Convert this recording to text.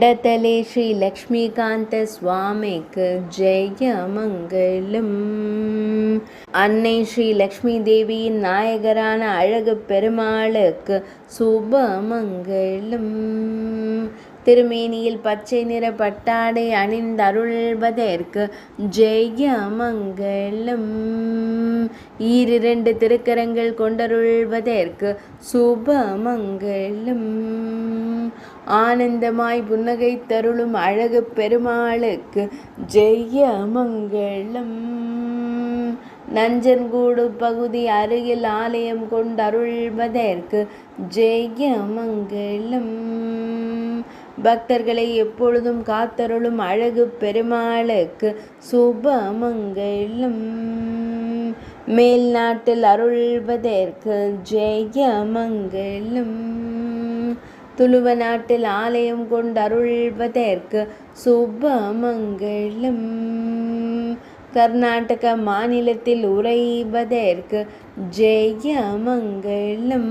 இடத்தலே ஸ்ரீ லக்ஷ்மிகாந்த சுவாமிக்கு ஜெயமங்கலம். அன்னை ஸ்ரீ லக்ஷ்மி தேவியின் நாயகரான அழகு பெருமாளுக்கு சுபமங்கலம். திருமேனியில் பச்சை நிற பட்டாடை அணிந்தருள்வதற்கு ஜெயமங்கலம். ஈரிரண்டு திருக்கரங்கள் கொண்டருள்வதற்கு சுபமங்கலம். ஆனந்தமாய் புன்னகை தருளும் அழகு பெருமாளுக்கு ஜெயமங்கலம். நஞ்சன்கூடு பகுதி அருகில் ஆலயம் கொண்டருள்வதற்கு ஜெயமங்கலம். பக்தர்களை எப்பொழுதும் காத்தருளும் அழகு பெருமாளுக்கு சுபமங்கலம். மேல் நாட்டில் அருள்வதற்கு ஜெயமங்கலம். துளுவ நாட்டில் ஆலயம் கொண்டருள்வதற்கு சுபமங்கலம். கர்நாடக மாநிலத்தில் உறைவதற்கு ஜெயமங்கலம்.